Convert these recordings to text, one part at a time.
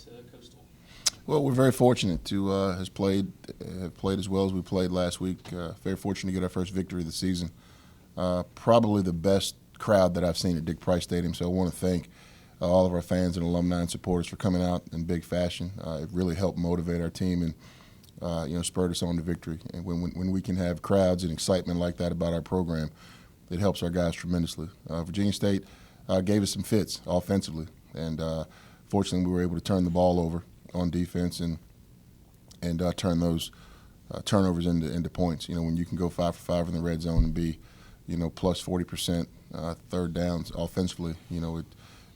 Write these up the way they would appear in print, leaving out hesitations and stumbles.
to Coastal? Well, we're very fortunate to have played as well as we played last week. Very fortunate to get our first victory of the season. Probably the best crowd that I've seen at Dick Price Stadium. So I want to thank all of our fans and alumni and supporters for coming out in big fashion. It really helped motivate our team and spurred us on to victory. And when we can have crowds and excitement like that about our program, it helps our guys tremendously. Virginia State gave us some fits offensively, and fortunately we were able to turn the ball over on defense and turn those turnovers into points. When you can go 5 for 5 in the red zone and be, plus 40% third downs offensively,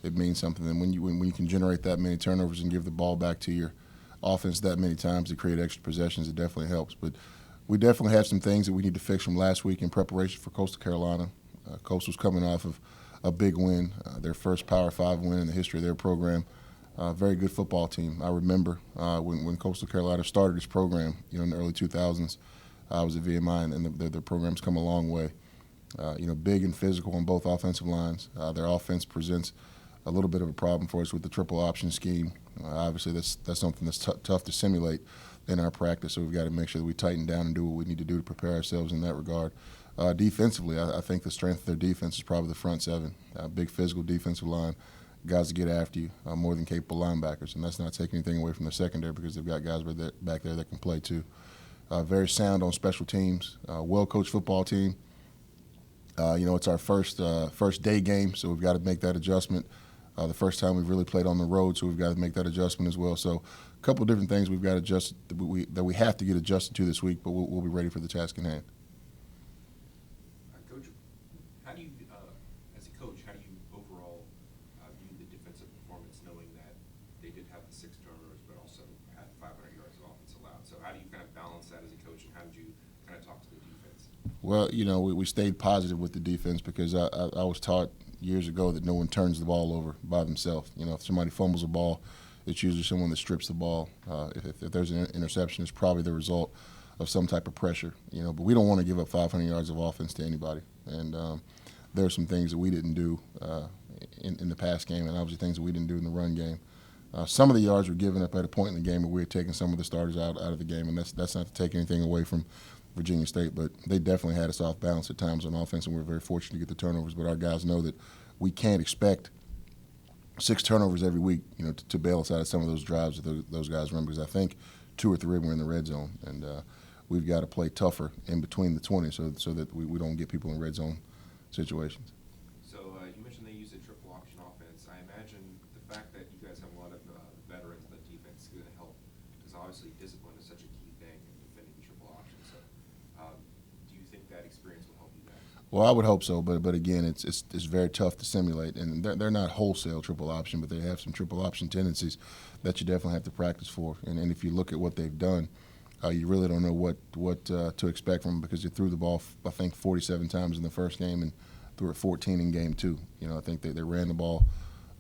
it means something. And when you can generate that many turnovers and give the ball back to your offense that many times to create extra possessions, it definitely helps. But we definitely have some things that we need to fix from last week in preparation for Coastal Carolina. Coastal's coming off of a big win, their first Power 5 win in the history of their program. Very good football team. I remember when Coastal Carolina started this program, in the early 2000s. I was at VMI, and the program's come a long way. Big and physical on both offensive lines. Their offense presents a little bit of a problem for us with the triple option scheme. Obviously, that's something that's tough to simulate in our practice, so we've got to make sure that we tighten down and do what we need to do to prepare ourselves in that regard. Defensively, I think the strength of their defense is probably the front seven. Big physical defensive line. Guys that get after you, more than capable linebackers, and that's not taking anything away from the secondary because they've got guys back there that can play too. Very sound on special teams, well-coached football team. It's our first day game, so we've got to make that adjustment. The first time we've really played on the road, so we've got to make that adjustment as well. So a couple of different things we've got to adjust that we have to get adjusted to this week, but we'll be ready for the task in hand. Coach, how do you, as a coach, how do you overall view the defensive performance, knowing that they did have the 6 turnovers, but also had 500 yards of offense allowed? So how do you kind of balance that as a coach, and how did you kind of talk to the defense? Well, we stayed positive with the defense because I was taught years ago that no one turns the ball over by themselves. If somebody fumbles a ball, it's usually someone that strips the ball. If there's an interception, it's probably the result of some type of pressure. But we don't want to give up 500 yards of offense to anybody. And there are some things that we didn't do in the pass game, and obviously things that we didn't do in the run game. Some of the yards were given up at a point in the game where we were taking some of the starters out of the game, and that's not to take anything away from Virginia State, but they definitely had us off balance at times on offense, and we were very fortunate to get the turnovers. But our guys know that we can't expect 6 turnovers every week, to bail us out of some of those drives that those guys run, because I think 2 or 3 were in the red zone, and we've got to play tougher in between the 20 so that we don't get people in red zone situations. So you mentioned they use a triple option offense. I imagine the fact that you guys have a lot of veterans in the defense is going to help, because obviously discipline is such a key thing in defending triple option. So do you think that experience will help you guys? Well, I would hope so, but again, it's very tough to simulate, and they're not wholesale triple option, but they have some triple option tendencies that you definitely have to practice for. And if you look at what they've done, you really don't know what to expect from them, because they threw the ball, I think, 47 times in the first game and threw it 14 in game 2. I think they ran the ball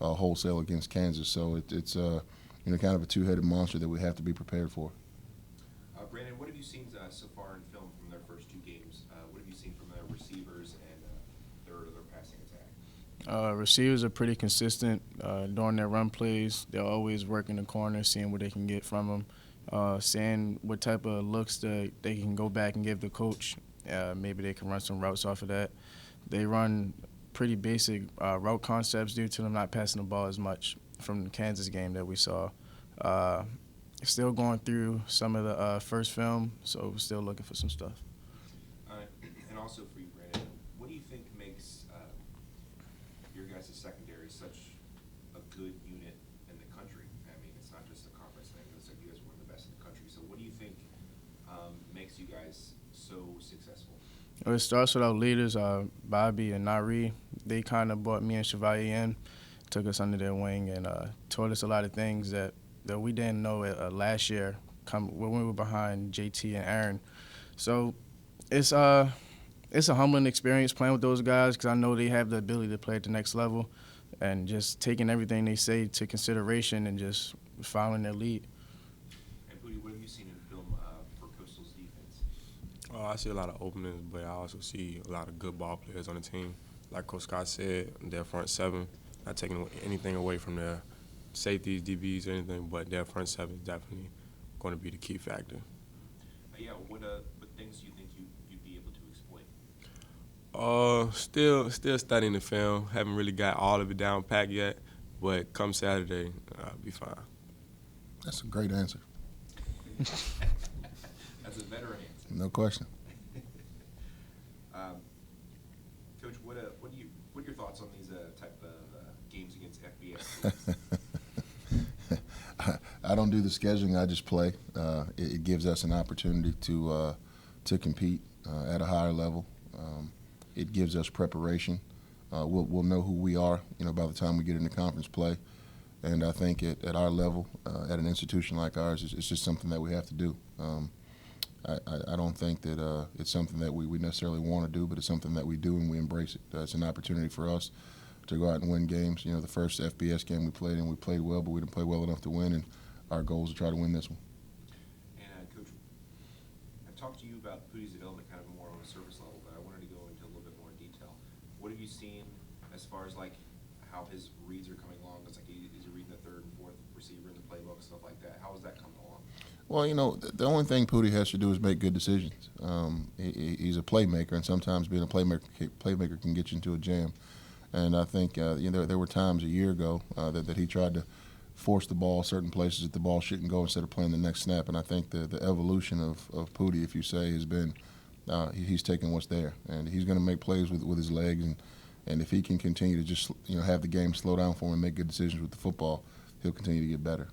wholesale against Kansas, so it's kind of a two-headed monster that we have to be prepared for. Brandon, what have you seen so far in film from their first 2 games? What have you seen from their receivers and their passing attack? Receivers are pretty consistent during their run plays. They're always working the corner, seeing what they can get from them, seeing what type of looks that they can go back and give the coach. Maybe they can run some routes off of that. They run pretty basic route concepts due to them not passing the ball as much from the Kansas game that we saw. Still going through some of the first film, so we're still looking for some stuff. And also for you, Brandon, what do you think makes your guys' secondary such a good unit in the country? I mean, it's not just a conference thing. It's like you guys are one of the best in the country. So what do you think makes you guys so successful? Well, it starts with our leaders, Bobby and Nari. They kind of brought me and Chevalier in, took us under their wing, and taught us a lot of things that we didn't know last year when we were behind JT and Aaron. So it's a humbling experience playing with those guys, because I know they have the ability to play at the next level, and just taking everything they say to consideration and just following their lead. And Booty, what have you seen in film for Coastal's defense? I see a lot of openings, but I also see a lot of good ball players on the team. Like Coach Scott said, their front seven, not taking anything away from safeties, DBs, or anything, but their front seven is definitely going to be the key factor. Yeah, what things do you think you'd be able to exploit? Still studying the film. Haven't really got all of it down packed yet, but come Saturday, I'll be fine. That's a great answer. That's a veteran answer. No question. Coach, what are your thoughts on these type of games against FBS teams? I don't do the scheduling. I just play. It gives us an opportunity to compete at a higher level. It gives us preparation. We'll know who we are, by the time we get into conference play. And I think at our level, at an institution like ours, it's just something that we have to do. I don't think that it's something that we necessarily want to do, but it's something that we do and we embrace it. It's an opportunity for us to go out and win games. The first FBS game we played well, but we didn't play well enough to win, and our goal is to try to win this one. And Coach, I've talked to you about Pootie's development kind of more on a surface level, but I wanted to go into a little bit more detail. What have you seen as far as like how his reads are coming along? It's like is he reading the third and fourth receiver in the playbook, stuff like that? How is that coming along? Well, the only thing Pootie has to do is make good decisions. He's a playmaker, and sometimes being a playmaker can get you into a jam. And I think there were times a year ago that he tried to force the ball certain places that the ball shouldn't go instead of playing the next snap. And I think the evolution of Pootie, if you say, has been he's taking what's there, and he's going to make plays with his legs. And if he can continue to just have the game slow down for him and make good decisions with the football, he'll continue to get better.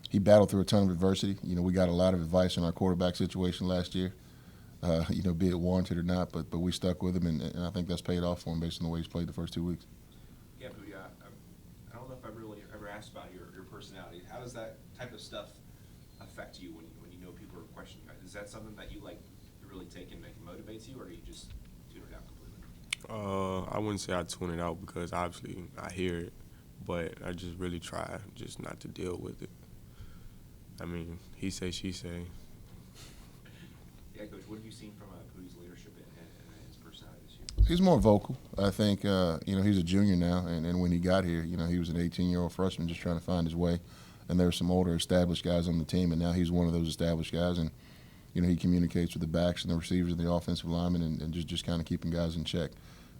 He battled through a ton of adversity. We got a lot of advice on our quarterback situation last year, be it warranted or not, but we stuck with him, and I think that's paid off for him based on the way he's played the first 2 weeks. Yeah, Booty, I don't know if I've really ever asked about your personality. How does that type of stuff affect you when you know people are questioning you? Is that something that you really take and motivates you, or do you just tune it out completely? I wouldn't say I tune it out because obviously I hear it, but I just really try just not to deal with it. I mean, he say, she say. Yeah, Coach, what have you seen from Pootie's leadership and his personality this year? He's more vocal. I think, he's a junior now, and when he got here, he was an 18-year-old freshman just trying to find his way. And there were some older established guys on the team, and now he's one of those established guys. And, he communicates with the backs and the receivers and the offensive linemen and just kind of keeping guys in check.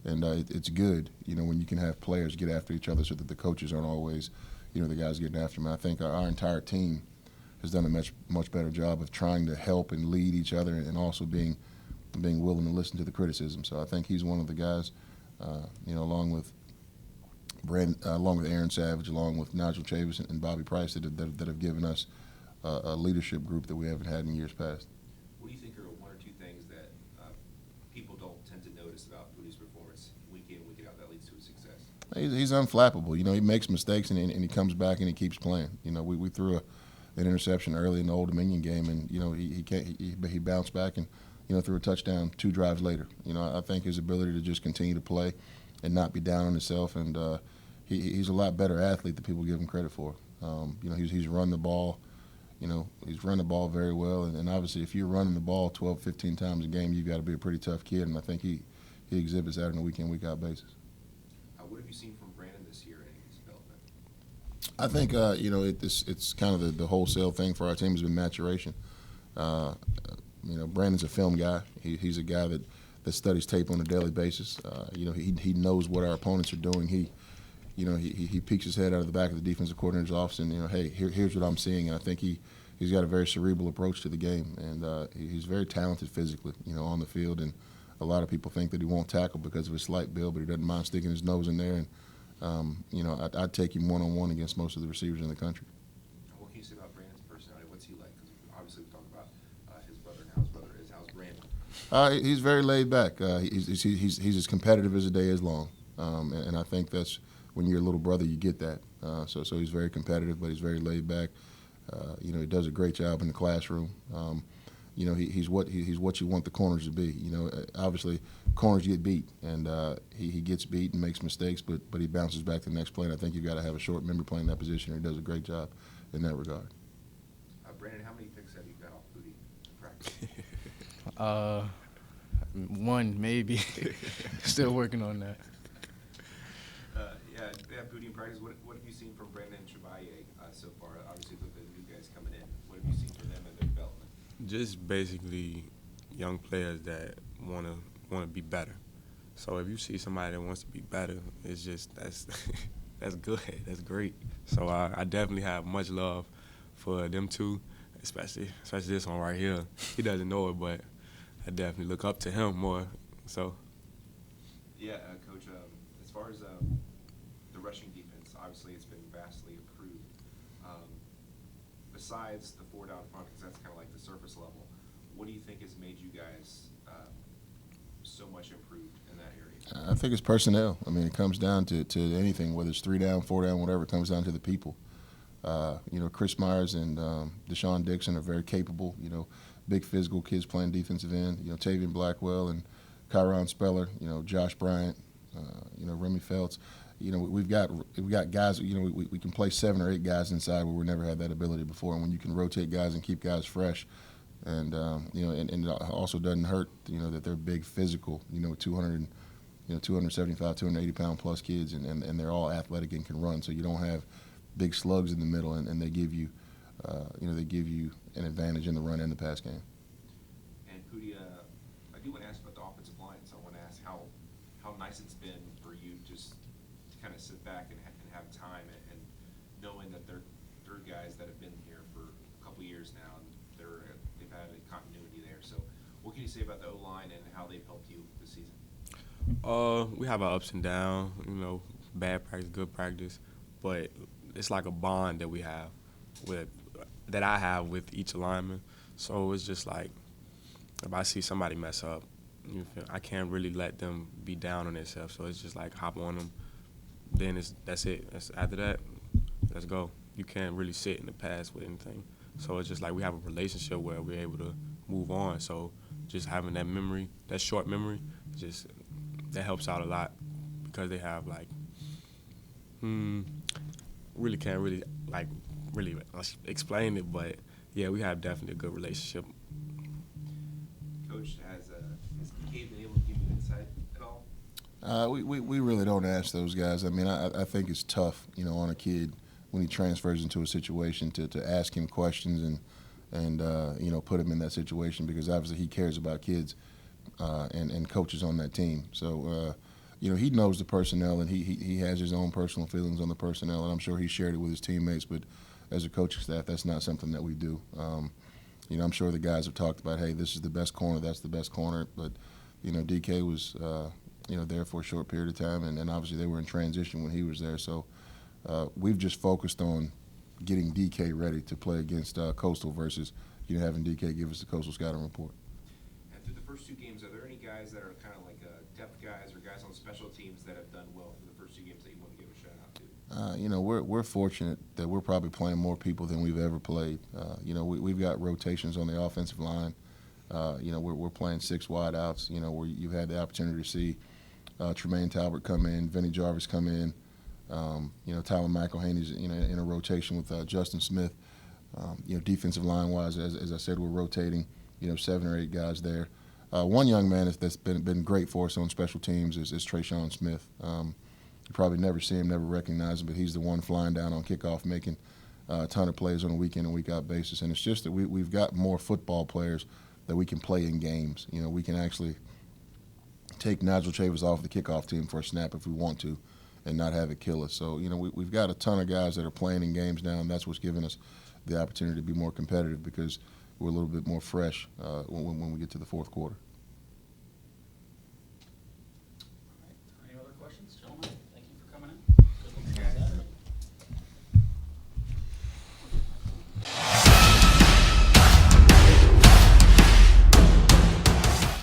And it's good, when you can have players get after each other so that the coaches aren't always, the guys getting after them. And I think our entire team has done a much better job of trying to help and lead each other and also being willing to listen to the criticism. So I think he's one of the guys, along with Aaron Savage, along with Nigel Chavis and Bobby Price that have given us a leadership group that we haven't had in years past. What do you think are one or two things that people don't tend to notice about Pootie's performance week in, week out that leads to his success? He's unflappable. He makes mistakes and he comes back and he keeps playing. We threw an interception early in the Old Dominion game, and he bounced back and threw a touchdown 2 drives later. I think his ability to just continue to play and not be down on himself, and he's a lot better athlete than people give him credit for. He's run the ball. He's run the ball very well, and obviously if you're running the ball 12, 15 times a game, you've got to be a pretty tough kid, and I think he exhibits that on a week-in, week-out basis. What have you seen from Brandon this year in his development? I think it's kind of the wholesale thing for our team has been maturation. Brandon's a film guy. He's a guy that studies tape on a daily basis. He knows what our opponents are doing. He peeks his head out of the back of the defensive coordinator's office and hey, here's what I'm seeing. And I think he's got a very cerebral approach to the game, and he's very talented physically, on the field. And a lot of people think that he won't tackle because of his slight build, but he doesn't mind sticking his nose in there. And I'd take him one-on-one against most of the receivers in the country. What can you say about Brandon's personality? What's he like? Because obviously we talk about his brother and how his brother is. How's Brandon? He's very laid back. He's as competitive as the day is long, and I think that's when you're a little brother, you get that. So he's very competitive, but he's very laid back. He does a great job in the classroom. He's what you want the corners to be. Obviously corners get beat, and he gets beat and makes mistakes, but he bounces back to the next play. And I think you've got to have a short memory playing that position. And he does a great job in that regard. Brandon, how many picks have you got off Pootie in practice? One maybe. Still working on that. Yeah, Pootie in practice. What have you seen from Brandon and Just basically young players that wanna be better. So if you see somebody that wants to be better, it's just that's that's good. That's great. So I definitely have much love for them two, especially this one right here. He doesn't know it, but I definitely look up to him more. So Yeah, Coach, as far as the rushing defense, obviously it's been vastly improved. Um, Besides the four down front, because that's kind of like the surface level, what do you think has made you guys so much improved in that area? I think it's personnel. I mean, it comes down to anything, whether it's 3 down, 4 down, whatever. It comes down to the people. Chris Myers and Deshaun Dixon are very capable. Big physical kids playing defensive end. Tavian Blackwell and Kyron Speller. Josh Bryant. Remy Feltz. We've got guys. We can play 7 or 8 guys inside where we never had that ability before. And when you can rotate guys and keep guys fresh, and and it also doesn't hurt. That they're big, physical. 200, 275, 280 pound plus kids, and they're all athletic and can run. So you don't have big slugs in the middle, and they give you, they give you an advantage in the run and the pass game. And Pooty, I do want to ask about the offensive line. So I want to ask how nice it's been for you just to kind of sit back and have time and knowing that they're guys that have been here for a couple years now and they've had a continuity there. So what can you say about the O-line and how they've helped you this season? we have our ups and downs. Bad practice, good practice, but it's like a bond that we have that I have with each alignment. So it's just like if I see somebody mess up, I can't really let them be down on themselves. So it's just like hop on them. Then that's it. After that, let's go. You can't really sit in the past with anything. So it's just like we have a relationship where we're able to move on. So just having that memory, that short memory, that helps out a lot because they have really can't really explain it, but yeah, we have definitely a good relationship. Coach, has DK been able to give you insight at all? We really don't ask those guys. I mean, I think it's tough, on a kid when he transfers into a situation to ask him questions and put him in that situation because obviously he cares about kids and coaches on that team. So, he knows the personnel and he has his own personal feelings on the personnel, and I'm sure he shared it with his teammates. But as a coaching staff, that's not something that we do. I'm sure the guys have talked about, hey, this is the best corner, that's the best corner. But, DK was, there for a short period of time, and obviously they were in transition when he was there. So we've just focused on getting DK ready to play against Coastal versus, having DK give us the Coastal Scouting report. And through the first 2 games, are there any guys that are kind of like depth guys or guys on special teams that have done well for the first 2 games that you want to give a shout out to? We're fortunate that we're probably playing more people than we've ever played. We've got rotations on the offensive line. We're playing 6 wideouts. Where you've had the opportunity to see Tremaine Talbot come in, Vinny Jarvis come in. Tyler McElhaney's in a rotation with Justin Smith. Defensive line wise, as I said, we're rotating. 7 or 8 guys there. One young man that's been great for us on special teams is Trayshawn Smith. You probably never see him, never recognize him, but he's the one flying down on kickoff, making a ton of plays on a week in and week out basis. And it's just that we've got more football players that we can play in games. We can actually take Nigel Chavis off the kickoff team for a snap if we want to and not have it kill us. So, we've got a ton of guys that are playing in games now, and that's what's given us the opportunity to be more competitive because we're a little bit more fresh when we get to the fourth quarter. All right. Any other questions, gentlemen? Thank you for coming in.